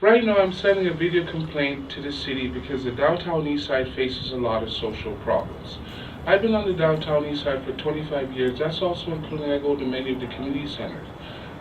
Right now I'm sending a video complaint to the city because the downtown east side faces a lot of social problems. I've been on the downtown east side for 25 years. That's also including I go to many of the community centers.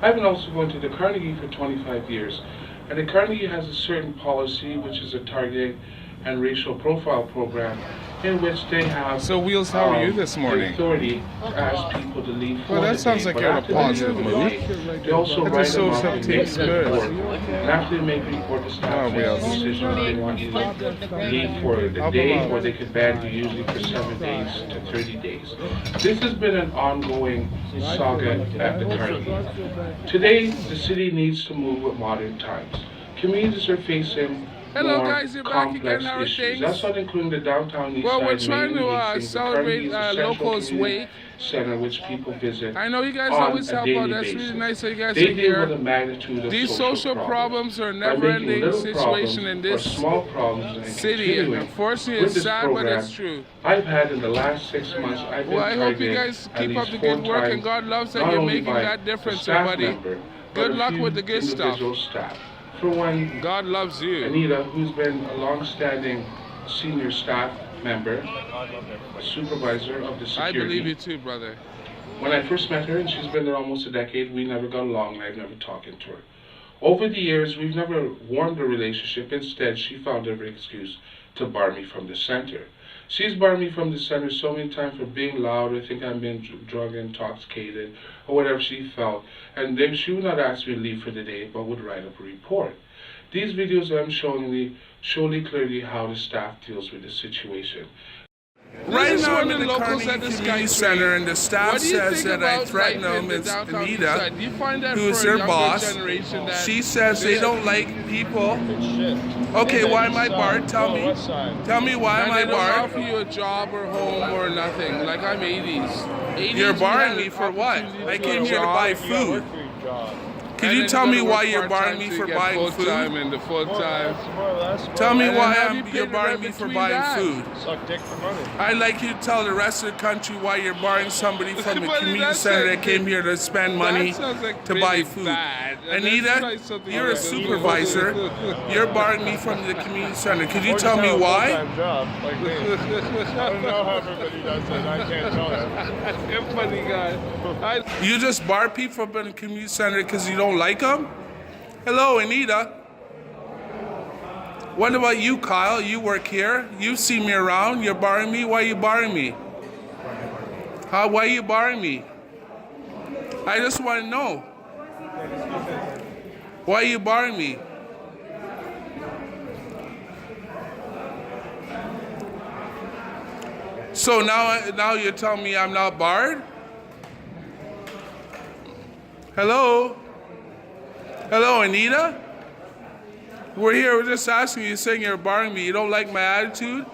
I've been also going to the Carnegie for 25 years. And the Carnegie has a certain policy, which is a targeted and racial profile program, in which they have So Wheels, how are you this morning? authority to ask people to leave for Well, that the sounds day. like But you're in a after they positive leave for the mood. day, they also That write just them shows up how and team make a spirit. report. And after they make a report, the staff Oh, makes Wheels. a decision if they want you to leave for the day, or they could ban you usually for 7 days to 30 days. This has been an ongoing saga at the Carnegie. Today, the city needs to move with modern times. Communities are facing Hello more guys, you're back complex again. How are issues. things? That's not including the downtown east Well, side. we're trying to celebrate Locals Wake. Center which people visit. I know you guys on always a help daily out. That's basis. really nice that you guys They are deal with here. the magnitude of These social problems are a by making never-ending little situation in problems this or small problems and city. And continuing unfortunately, with it's this sad, but program. it's true. I've had in the last 6 months, I've been Well, I hope you targeted guys at keep up least the 4 good work, and times, God loves that not you're only making by that the difference, staff buddy. member, but Good a luck few with the good stuff. individual staff. For one, God loves you. Anita, who's been a long-standing senior staff member, a supervisor of the I security. believe you too, brother. When I first met her, and she's been there almost a decade, we never got along, and I've never talked to her. Over the years, we've never warmed the relationship. Instead, she found every excuse to bar me from the center. She's barred me from the center so many times for being loud, or think I'm being drug intoxicated, or whatever she felt. And then she would not ask me to leave for the day, but would write up a report. These videos I'm showing you show clearly how the staff deals with the situation. Right now I'm in the Carnegie Community Center, and the staff says that I threaten them. It's Anita, who's their boss. She says they don't like people. Okay, why am I barred? Tell me. Tell me why am I barred? They don't offer you a job or home or nothing. Like I'm 80s. You're barring me for what? I came here to buy food. Can you tell me why you're barring me for buying food? Tell me why you're barring me for buying food. Suck dick for money. I'd like you to tell the rest of the country why you're barring somebody from a community center that came here to spend money to buy food. Anita, you're a supervisor. You're barring me from the community center. Could you tell me why? I don't know how everybody does it. I can't tell you. You're a funny guy. You just bar people from the community center because you don't like them? Hello, Anita. What about you, Kyle? You work here. You see me around. You're barring me. Why are you barring me? Why are you barring me? I just want to know. Why are you barring me? So now you're telling me I'm not barred? Hello? Hello, Anita? We're here, we're just asking you, saying you're barring me. You don't like my attitude?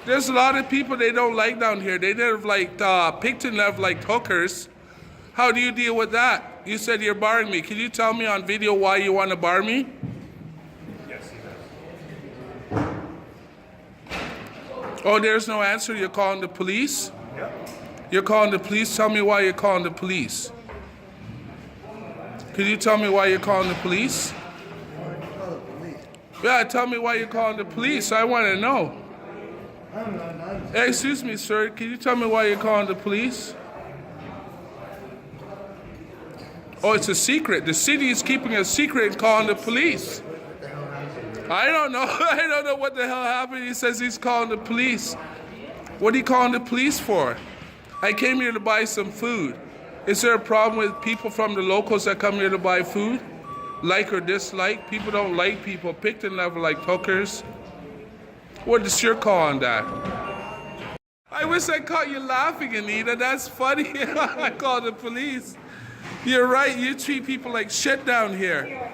There's a lot of people they don't like down here. They never liked Picton, never liked hookers. How do you deal with that? You said you're barring me. Can you tell me on video why you want to bar me? Yes, he does. Oh, there's no answer. You're calling the police? Yep. You're calling the police? Tell me why you're calling the police. Could you tell me why you're calling the police? Yeah, tell me why you're calling the police. I want to know. Hey, excuse me, sir. Can you tell me why you're calling the police? Oh, it's a secret. The city is keeping a secret and calling the police. I don't know. I don't know what the hell happened. He says he's calling the police. What are you calling the police for? I came here to buy some food. Is there a problem with people from the locals that come here to buy food? Like or dislike? People don't like people. Picton never like hookers. What is your call on that? I wish I caught you laughing, Anita. That's funny. I called the police. You're right. You treat people like shit down here.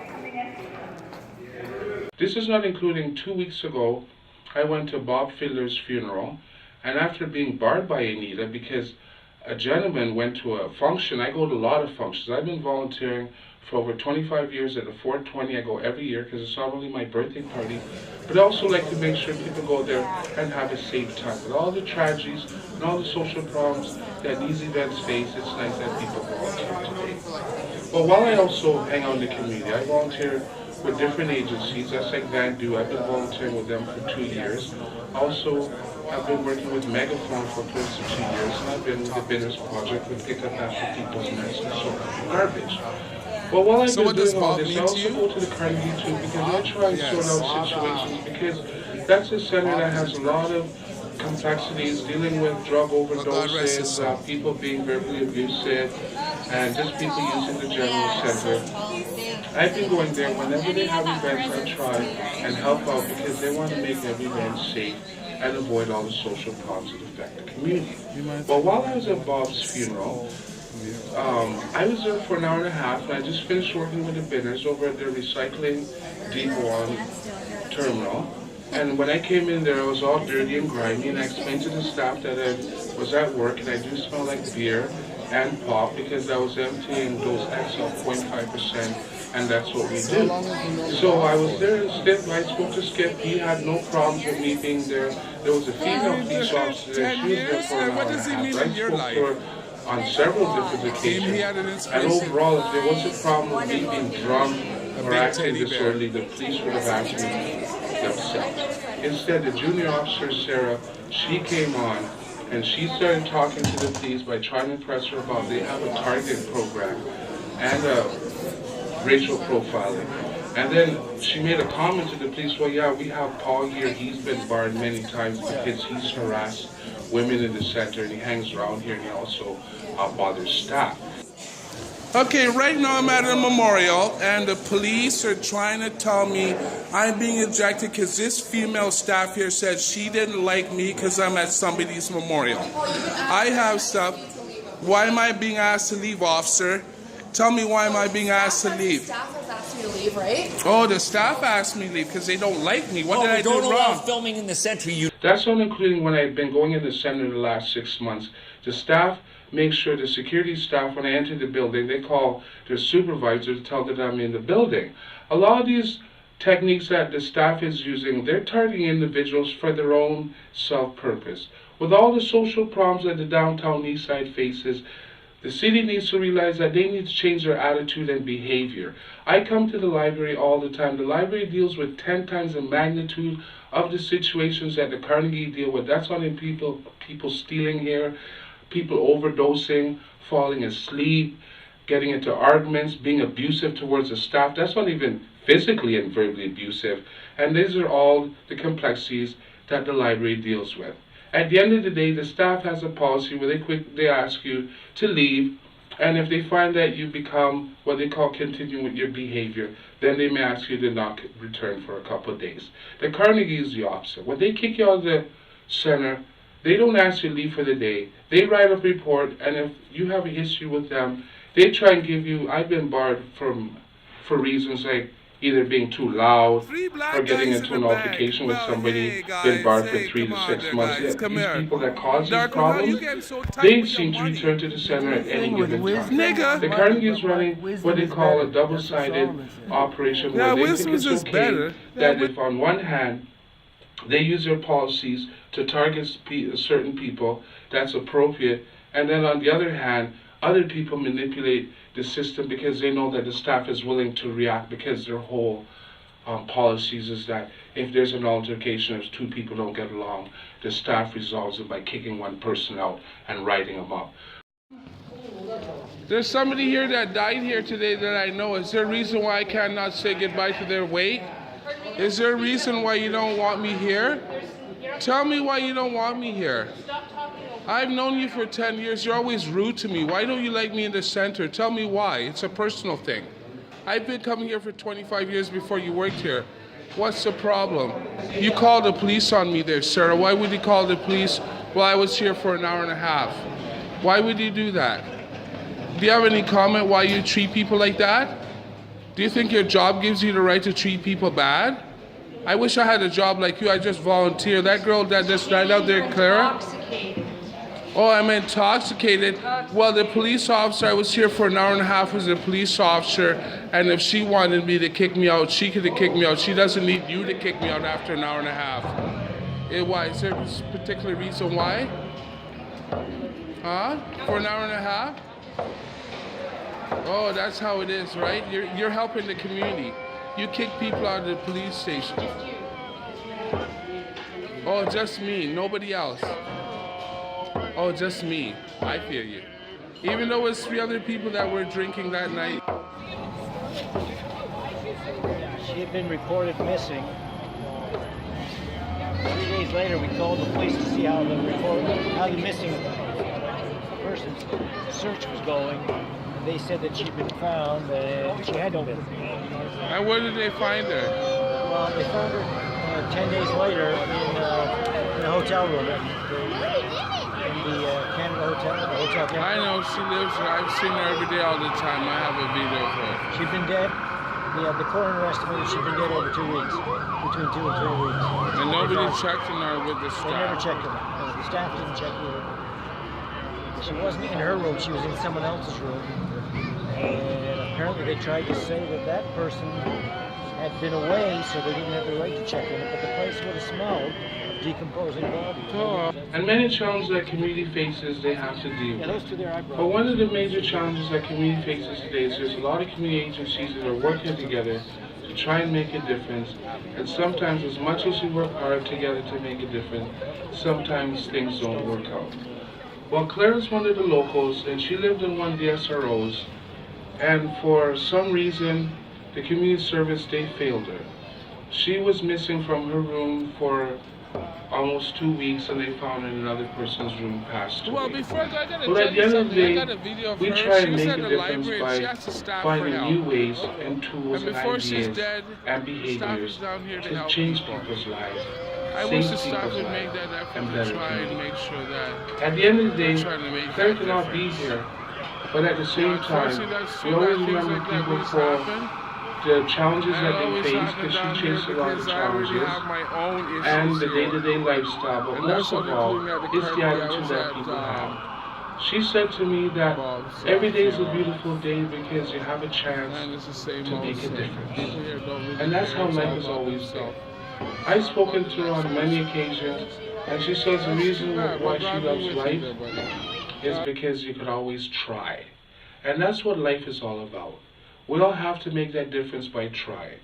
This is not including 2 weeks ago, I went to Bob Fiddler's funeral, and after being barred by Anita because a gentleman went to a function. I go to a lot of functions. I've been volunteering for over 25 years at the 420. I go every year because it's not only my birthday party, but I also like to make sure people go there and have a safe time. With all the tragedies and all the social problems that these events face, it's nice that people volunteer today. But while I also hang out in the community, I volunteer with different agencies. That's like Van Do. I've been volunteering with them for 2 years. Also, I've been working with Megaphone for close to 2 years, and I've been with the Binners Project with Pick Up After People's Mess and sort of garbage. But while I've been doing all this, I also go to the Carnegie too because I try and sort out situations because that's a center that has a lot of complexities, dealing with drug overdoses, people being verbally abusive, and just people using the general center. I've been going there whenever they have events. I try and help out because they want to make every event safe and avoid all the social problems that affect the community. But while I was at Bob's funeral, I was there for an hour and a half, and I just finished working with the Binners over at their recycling depot terminal. And when I came in there, I was all dirty and grimy, and I explained to the staff that I was at work, and I do smell like beer and pop because I was emptying those XL 0.5%, and that's what we do. So I was there and Skip, I spoke to Skip, he had no problems with me being there. There was a female police officer there, she was there for an hour and a half. I spoke to her on several different occasions, and overall, if there was a problem with me being drunk or acting disorderly, the police would have acted themselves. Instead, the junior officer, Sarah, she came on and she started talking to the police by trying to impress her about they have a target program and racial profiling. And then she made a comment to the police, well, yeah, we have Paul here, he's been barred many times because he's harassed women in the center and he hangs around here and he also bothers staff. Okay, right now I'm at a memorial and the police are trying to tell me I'm being ejected because this female staff here said she didn't like me because I'm at somebody's memorial. I have stuff. Why am I being asked to leave, officer? Tell me, why am I being asked to leave? The staff has asked you to leave, right? Oh, the staff asked me to leave because they don't like me. What did I do don't allow wrong? filming in the center. That's not including when I've been going in the center the last 6 months. The staff make sure the security staff, when I enter the building, they call their supervisor to tell them that I'm in the building. A lot of these techniques that the staff is using, they're targeting individuals for their own self-purpose. With all the social problems that the downtown east side faces, the city needs to realize that they need to change their attitude and behavior. I come to the library all the time. The library deals with 10 times the magnitude of the situations that the Carnegie deal with. That's only people stealing here, people overdosing, falling asleep, getting into arguments, being abusive towards the staff. That's not even physically and verbally abusive. And these are all the complexities that the library deals with. At the end of the day, the staff has a policy where they ask you to leave, and if they find that you become what they call continuing with your behavior, then they may ask you to not return for a couple of days. The Carnegie is the opposite. When they kick you out of the center, they don't ask you to leave for the day. They write a report, and if you have a history with them, they try and give you, I've been barred for reasons like either being too loud or getting into an altercation with somebody, been barred for 3 to 6 months. These people that cause these problems, they seem to return to the center at any given time. The Carnegie is running what they call a double-sided operation where they think it's okay that if on one hand they use their policies to target certain people, that's appropriate, and then on the other hand, other people manipulate the system because they know that the staff is willing to react because their whole policies is that if there's an altercation, if two people don't get along, the staff resolves it by kicking one person out and writing them up. There's somebody here that died here today that I know. Is there a reason why I cannot say goodbye to their wake? Is there a reason why you don't want me here? Tell me why you don't want me here. I've known you for 10 years. You're always rude to me. Why don't you like me in the center? Tell me why. It's a personal thing. I've been coming here for 25 years before you worked here. What's the problem? You called the police on me there, Sarah. Why would you call the police? Well, I was here for an hour and a half. Why would you do that? Do you have any comment why you treat people like that? Do you think your job gives you the right to treat people bad? I wish I had a job like you. I just volunteer. That girl that just died out there, Clara. Oh, I'm intoxicated. Well, the police officer, I was here for an hour and a half as a police officer, and if she wanted me to kick me out, she could have kicked me out. She doesn't need you to kick me out after an hour and a half. Why? Is there a particular reason why? Huh? For an hour and a half? Oh, that's how it is, right? You're helping the community. You kick people out of the police station. Oh, just me, nobody else. Oh, just me. I feel you. Even though it's 3 other people that were drinking that night. She had been reported missing. 3 days later, we called the police to see how the missing person's search was going. They said that she'd been found and she had no been. And where did they find her? Well, they found her 10 days later in a hotel room in the Canada Hotel. Canada. I know, she lives there. I've seen her every day all the time. I have a video of her. She'd been dead. The coroner estimated she'd been dead over 2 weeks, between 2 and 3 weeks. And nobody checked on her with the They staff? never checked her. No, the staff didn't check her. She wasn't in her room, she was in someone else's room. And apparently they tried to say that person had been away, so they didn't have the right to check in it, but the place would have smelled of decomposing bodies. And many challenges that community faces, they have to deal Yeah, with. those two there I brought. But one of the major challenges that community faces today is there's a lot of community agencies that are working together to try and make a difference. And sometimes, as much as we work hard together to make a difference, sometimes things don't work out. Well, Claire is one of the locals, and she lived in one of the SROs. And for some reason, the community service, they failed her. She was missing from her room for almost 2 weeks, and they found her in another person's room passed away. Well, before I got to Well, at the end of the I got a day, video of we her. try She and was make at a the difference library and she by has to stop for finding help. new ways and tools And and before she's ideas dead, and staff is behaviors down here to to help change people. people's lives, I wish save the staff people's would make lives, that effort and to better try and communities. make sure that. At the end of the day, Trying to make Claire that cannot be difference. here, but at the same Unfortunately, time, that's we too always bad things remember like that people always for happen. the challenges And that it they always face, happens because down she here chased a lot of because I already challenges have my own issues and the here. day-to-day lifestyle, but And most that's of what all, including at the it's the Carnegie. I attitude was that at, people have. She said to me that every day is a beautiful day because you have a chance And it's the same to old make a same. difference. People here don't really And that's care. how It's life all has about always been. themselves. I've spoken to her on many occasions, and she says the reason why she loves life is because you could always try. And that's what life is all about. We all have to make that difference by trying.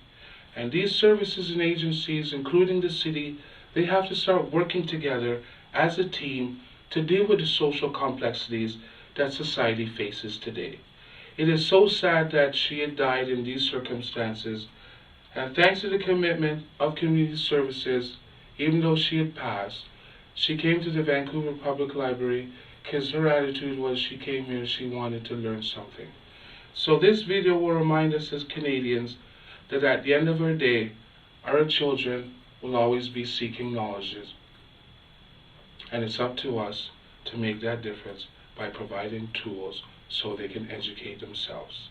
And these services and agencies, including the city, they have to start working together as a team to deal with the social complexities that society faces today. It is so sad that she had died in these circumstances, and thanks to the commitment of community services, even though she had passed, she came to the Vancouver Public Library because her attitude was she came here, she wanted to learn something. So this video will remind us as Canadians that at the end of our day, our children will always be seeking knowledge. And it's up to us to make that difference by providing tools so they can educate themselves.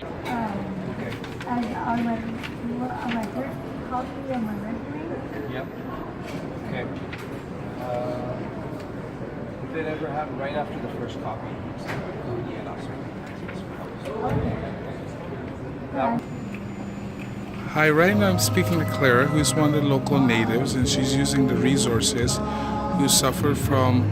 And on my first copy of my resume. Yep. Okay. Did it ever happen right after the first copy? Yeah, that's right. Hi, right now I'm speaking to Clara, who's one of the local natives, and she's using the resources, who suffered from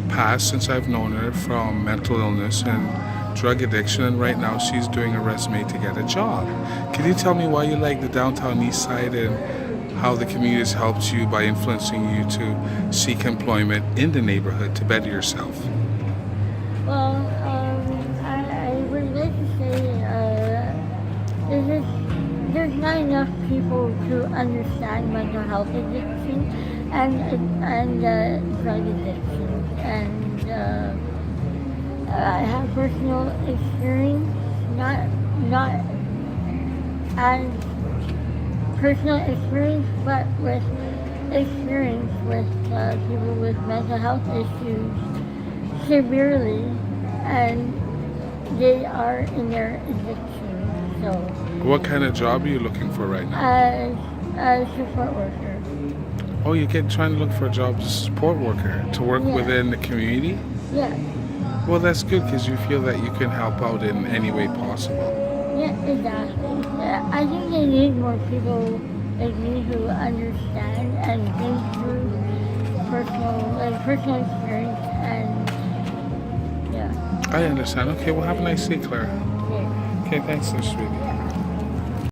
past, since I've known her, from mental illness and drug addiction, and right now she's doing a resume to get a job. Can you tell me why you like the downtown east side and how the community has helped you by influencing you to seek employment in the neighborhood to better yourself? Well, I would like to say there's not enough people to understand mental health addiction and drug addiction, and I have personal experience, not as personal experience, but with experience with people with mental health issues severely, and they are in their addiction. So, What kind of job are you looking for right now? as a support worker. Oh, you're trying to look for a job as a support worker to work Yeah. within the community? Yeah, Well, that's good because you feel that you can help out in any way possible. yeah, exactly. I think they need more people like me who understand and been through personal experience, and yeah. I understand. Okay, well, have a nice day, Clara. Yeah. Okay, thanks, sweetie.